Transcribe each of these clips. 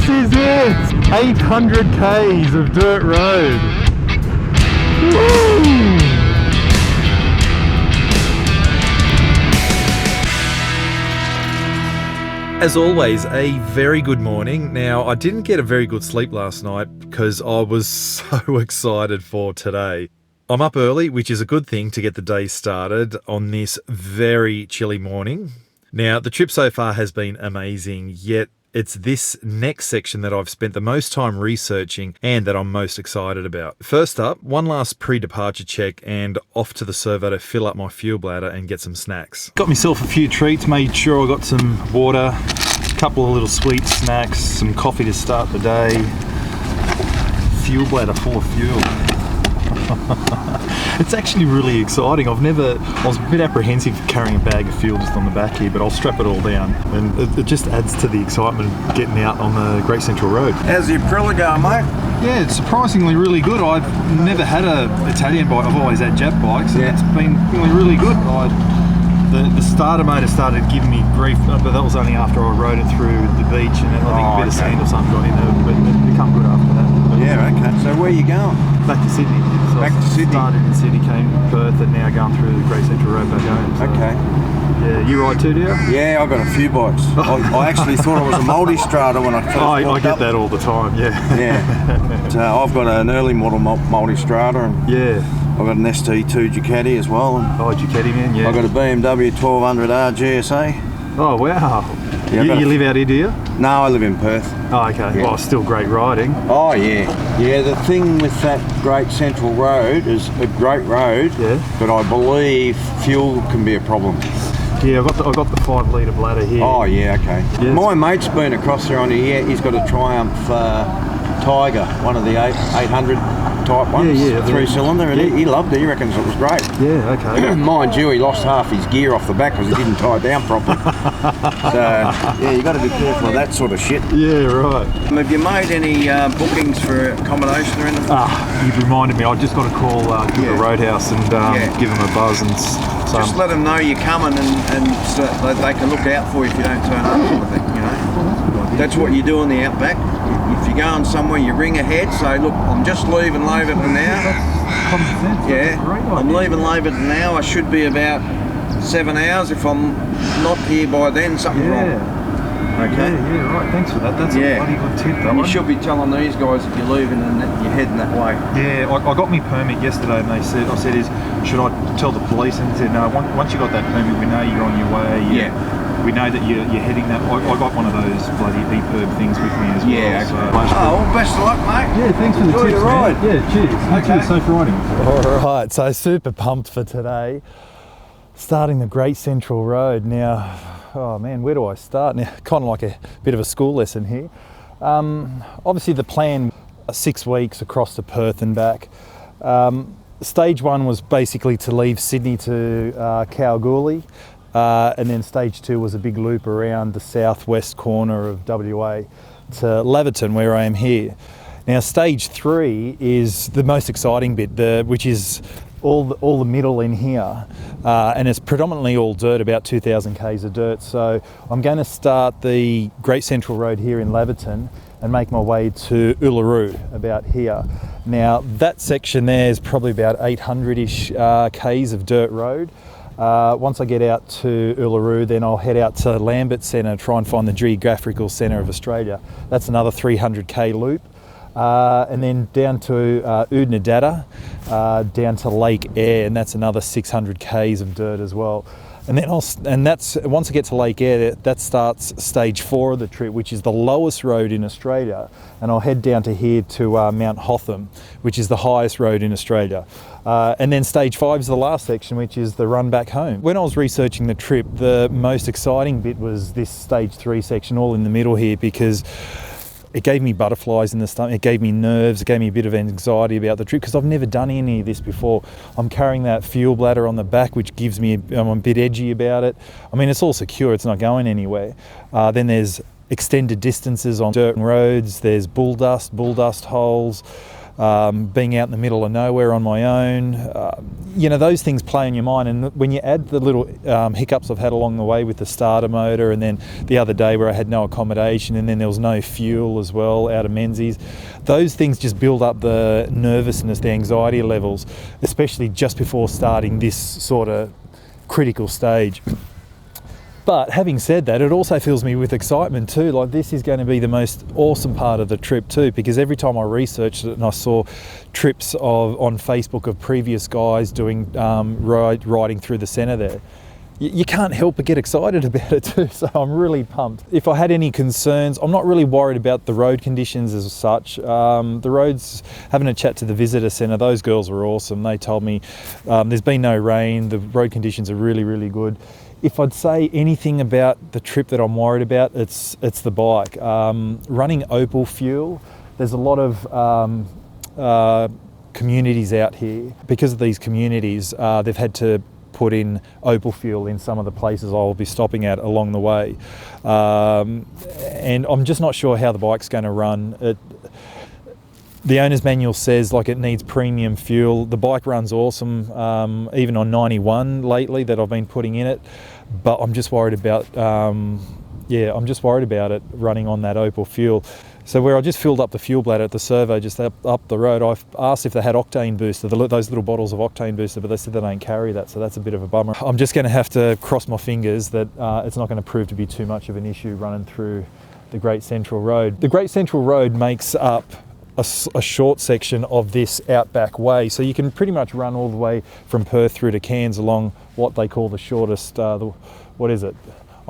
is it! 800 Ks of dirt road. Woo! As always, a very good morning. Now, I didn't get a very good sleep last night because I was so excited for today. I'm up early, which is a good thing to get the day started on this very chilly morning. Now, the trip so far has been amazing, yet it's this next section that I've spent the most time researching and that I'm most excited about. First up, one last pre-departure check and off to the servo to fill up my fuel bladder and get some snacks. Got myself a few treats, made sure I got some water, a couple of little sweet snacks, some coffee to start the day. Fuel bladder full of fuel. It's actually really exciting. I was a bit apprehensive carrying a bag of fuel just on the back here, but I'll strap it all down, and it just adds to the excitement of getting out on the Great Central Road. How's the Aprilia going, mate? Yeah, it's surprisingly really good. I've never had an Italian bike. I've always had Jap bikes, and it's been feeling really good. The starter motor started giving me grief, but that was only after I rode it through the beach, and then I think a bit of sand or something got in there, but it became good after that. But yeah, okay. So where are you going? Back to Sydney. So back to Sydney? Started in Sydney, came to Perth, and now going through the Great Central Road back home. So. Okay. Yeah, you ride too, do you? Yeah, I've got a few bikes. I actually thought I was a multi-strata when I first I get that all the time, yeah. Yeah. So I've got an early model multi-strata, and I've got an ST2 Ducati as well. And Ducati, man, yeah. I've got a BMW 1200R GSA. Oh, wow. Yeah, you live out here, do you? No, I live in Perth. Oh, okay. Yeah. Well, still great riding. Oh, yeah. Yeah, the thing with that Great Central Road is a great road, but I believe fuel can be a problem. Yeah, I've got the 5 litre bladder here. Oh, yeah, okay. Yeah. My mate's been across there on here. He's got a Triumph Tiger, one of the 800 type ones, 3-cylinder, and he loved it. He reckons it was great. Yeah, okay. Mind you, he lost half his gear off the back because he didn't tie it down properly. So, yeah, you got to be careful of that sort of shit. Yeah, right. Have you made any bookings for accommodation or anything? You've reminded me. I just got to call the Roadhouse and give them a buzz and. Just let them know you're coming, and so they can look out for you if you don't turn up, sort of thing, you know. That's what you do on the outback. If you're going somewhere, you ring ahead, say, look, I'm just leaving Laverton now. That's common sense. Yeah, I'm leaving Laverton now. I should be about 7 hours. If I'm not here by then, something's wrong. Okay. Yeah, right. Thanks for that. That's a bloody good tip, and you should be telling these guys if you're leaving and you're heading that way. Yeah, I got my permit yesterday, and I said, should I tell the police? And they said, no. Once you got that permit, we know you're on your way. We know that you're heading that. I got one of those bloody EPIRB things with me as well. Yeah. So well, best of luck, mate. Yeah, thanks for the tips, ride. Man. Yeah, cheers. Okay. Safe riding. All right, so super pumped for today. Starting the Great Central Road now. Oh man, where do I start? Now, kind of like a bit of a school lesson here. Obviously the plan, 6 weeks across to Perth and back. Stage 1 was basically to leave Sydney to Kalgoorlie, and then stage 2 was a big loop around the southwest corner of WA to Laverton, where I am here. Now stage 3 is the most exciting bit, which is all the middle in here, and it's predominantly all dirt, about 2,000 k's of dirt. So I'm going to start the Great Central Road here in Laverton and make my way to Uluru, about here. Now that section there is probably about 800-ish k's of dirt road. Once I get out to Uluru, then I'll head out to Lambert Centre, try and find the geographical centre of Australia. That's another 300k loop. And then down to Oodnadatta, down to Lake Eyre, and that's another 600 k's of dirt as well. And then that's once I get to Lake Eyre, that starts stage 4 of the trip, which is the lowest road in Australia, and I'll head down to here to Mount Hotham, which is the highest road in Australia. And then stage 5 is the last section, which is the run back home. When I was researching the trip, the most exciting bit was this stage 3 section, all in the middle here, because it gave me butterflies in the stomach, it gave me nerves, it gave me a bit of anxiety about the trip because I've never done any of this before. I'm carrying that fuel bladder on the back, which gives me, I'm a bit edgy about it. I mean, it's all secure, it's not going anywhere. Then there's extended distances on dirt roads, there's bull dust holes. being out in the middle of nowhere on my own. You know, those things play on your mind, and when you add the little hiccups I've had along the way with the starter motor, and then the other day where I had no accommodation, and then there was no fuel as well out of Menzies, those things just build up the nervousness, the anxiety levels, especially just before starting this sort of critical stage. But having said that, it also fills me with excitement too. Like, this is going to be the most awesome part of the trip too, because every time I researched it and I saw trips on Facebook of previous guys doing riding through the centre there, you can't help but get excited about it too. So I'm really pumped. If I had any concerns, I'm not really worried about the road conditions as such. The roads, having a chat to the visitor centre, those girls were awesome. They told me there's been no rain, the road conditions are really, really good. If I'd say anything about the trip that I'm worried about, it's the bike. Running Opal fuel, there's a lot of communities out here. Because of these communities, they've had to put in Opal fuel in some of the places I'll be stopping at along the way. And I'm just not sure how the bike's going to run. The owner's manual says like it needs premium fuel. The bike runs awesome, even on 91 lately that I've been putting in it. But I'm just worried about, I'm just worried about it running on that Opal fuel. So where I just filled up the fuel bladder at the servo just up the road, I've asked if they had octane booster, those little bottles of octane booster, but they said they don't carry that, so that's a bit of a bummer. I'm just going to have to cross my fingers that it's not going to prove to be too much of an issue running through the Great Central Road. The Great Central Road makes up a short section of this outback way, so you can pretty much run all the way from Perth through to Cairns along what they call the shortest, on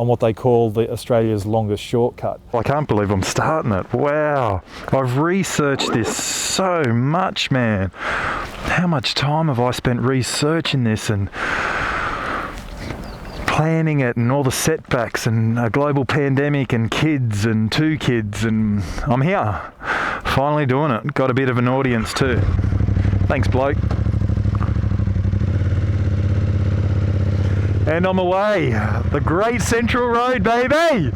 what they call the Australia's longest shortcut. I can't believe I'm starting it. Wow, I've researched this so much, man. How much time have I spent researching this and planning it, and all the setbacks and a global pandemic and kids and 2 kids, and I'm here. Finally doing it. Got a bit of an audience too. Thanks, bloke. And I'm away. The Great Central Road, baby!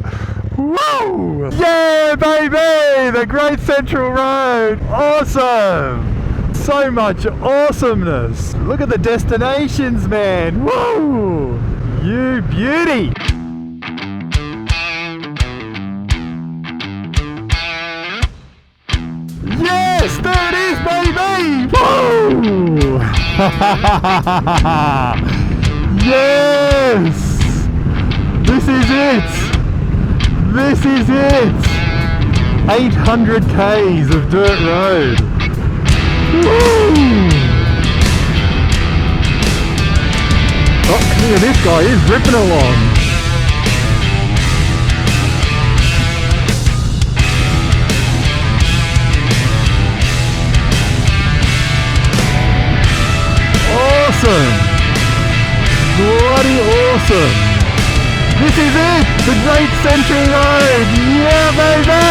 Woo! Yeah, baby! The Great Central Road! Awesome! So much awesomeness! Look at the destinations, man! Woo! You beauty! Yes, there it is, baby! Woo! Yes! This is it! This is it! 800 k's of dirt road. Woo! Oh, look at this guy, he's ripping along. Awesome! Bloody awesome! This is it! The Great Central Road! Yeah, baby!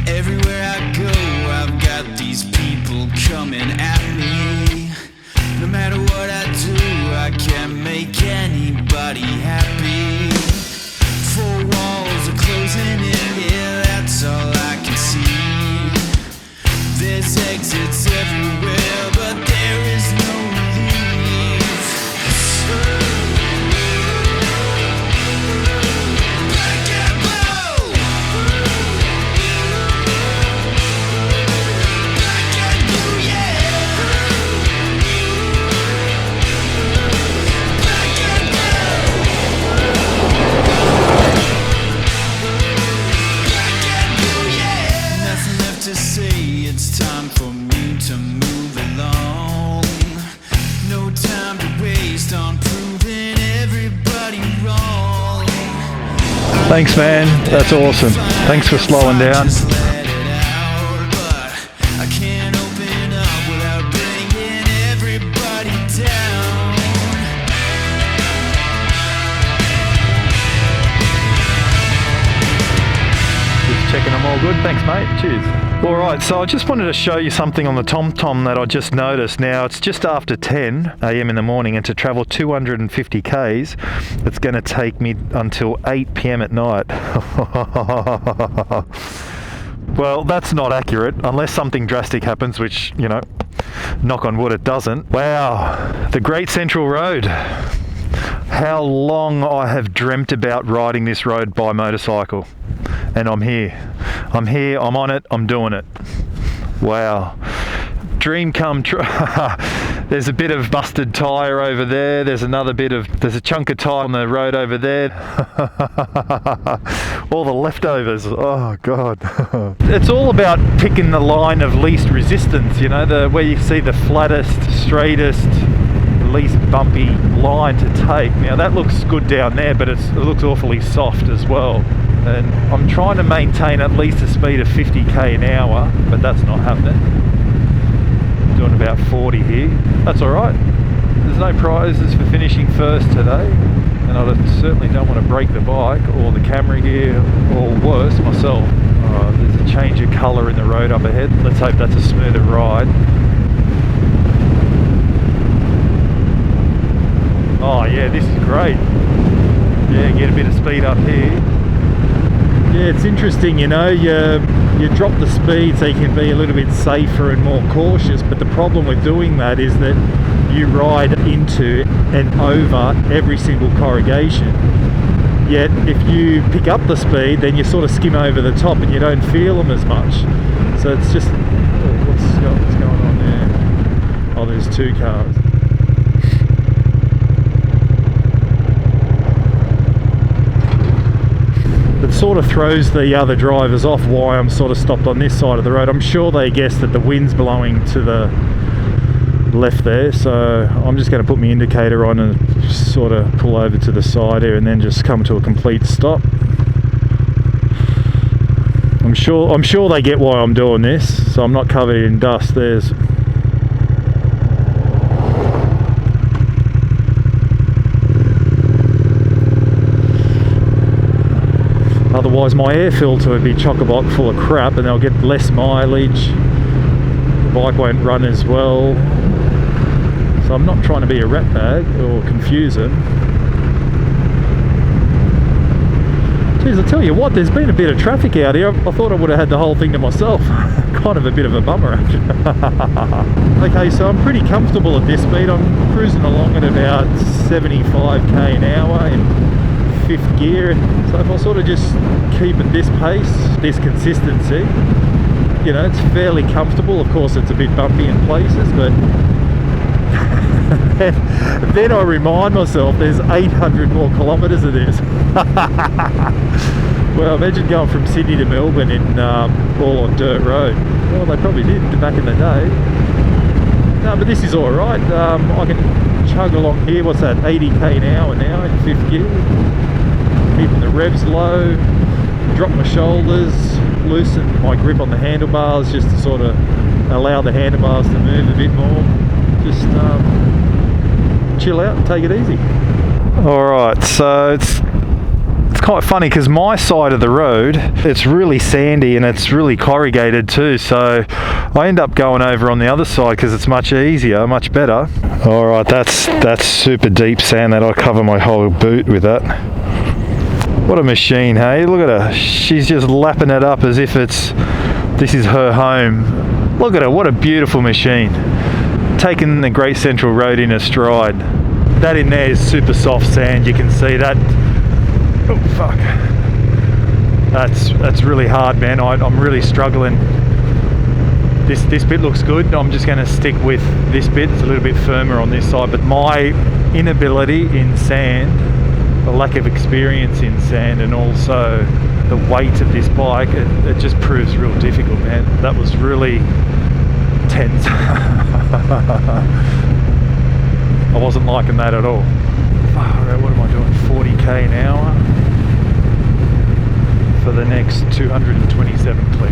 Everywhere I go, I've got these people coming at me. No matter what I do, I can't make anybody happy. 4 walls are closing in, yeah, that's all I can see. There's exits everywhere, but there is no relief. Black and blue! Black and blue, yeah! Black and blue! Black and blue, yeah! Nothing left to say, it's time for me to move along. No time to waste on proving everybody wrong. Thanks, man. That's awesome. Thanks for slowing down. Just let it out, but I can't open up without bringing everybody down. Just checking I'm all good. Thanks, mate. Cheers. Alright, so I just wanted to show you something on the TomTom that I just noticed. Now, it's just after 10 a.m. in the morning, and to travel 250 k's, it's going to take me until 8 p.m. at night. Well, that's not accurate, unless something drastic happens, which, you know, knock on wood, it doesn't. Wow, the Great Central Road. How long I have dreamt about riding this road by motorcycle. And I'm here. I'm here, I'm on it, I'm doing it. Wow. Dream come true. There's a bit of busted tyre over there. There's a chunk of tyre on the road over there. All the leftovers. Oh God. It's all about picking the line of least resistance, you know, where you see the flattest, straightest, least bumpy line to take. Now that looks good down there, but it looks awfully soft as well. And I'm trying to maintain at least a speed of 50k an hour, but that's not happening. Doing about 40 here. That's alright. There's no prizes for finishing first today, and I certainly don't want to break the bike or the camera here, or worse, myself. There's a change of colour in the road up ahead. Let's hope that's a smoother ride. Oh yeah, this is great. Yeah, get a bit of speed up here. Yeah, it's interesting, you know, you drop the speed so you can be a little bit safer and more cautious, but the problem with doing that is that you ride into and over every single corrugation. Yet if you pick up the speed, then you sort of skim over the top and you don't feel them as much. So it's just, what's going on there? Oh, there's two cars. It sort of throws the other drivers off why I'm sort of stopped on this side of the road. I'm sure they guessed that the wind's blowing to the left there, so I'm just going to put my indicator on and sort of pull over to the side here and then just come to a complete stop. I'm sure they get why I'm doing this, so I'm not covered in dust. There's otherwise my air filter would be chock-a-block full of crap and they'll get less mileage. The bike won't run as well. So I'm not trying to be a ratbag or confuse them. Geez, I tell you what, there's been a bit of traffic out here. I thought I would have had the whole thing to myself. Kind of a bit of a bummer actually. Okay, so I'm pretty comfortable at this speed. I'm cruising along at about 75k an hour in 5th gear. So if I sort of just keep at this pace, this consistency, you know, it's fairly comfortable. Of course it's a bit bumpy in places, but then I remind myself there's 800 more kilometres of this. Well, imagine going from Sydney to Melbourne in all on dirt road. Well, they probably did back in the day. No, but this is all right. I can chug along here. What's that? 80k an hour now in 5th gear. Keeping the revs low. Drop my shoulders. Loosen my grip on the handlebars just to sort of allow the handlebars to move a bit more. Just chill out and take it easy. Alright, so it's quite funny because my side of the road, it's really sandy and it's really corrugated too, so I end up going over on the other side because it's much easier, much better. Alright, that's super deep sand that I cover my whole boot with that. What a machine, hey? Look at her. She's just lapping it up as if this is her home. Look at her, what a beautiful machine. Taking the Great Central Road in a stride. That in there is super soft sand, you can see that. Oh fuck. That's really hard, man. I'm really struggling. This bit looks good. I'm just going to stick with this bit. It's a little bit firmer on this side, but my inability in sand, the lack of experience in sand, and also the weight of this bike, it just proves real difficult, man. That was really tense. I wasn't liking that at all. What am I doing? 40k an hour for the next 227 clicks.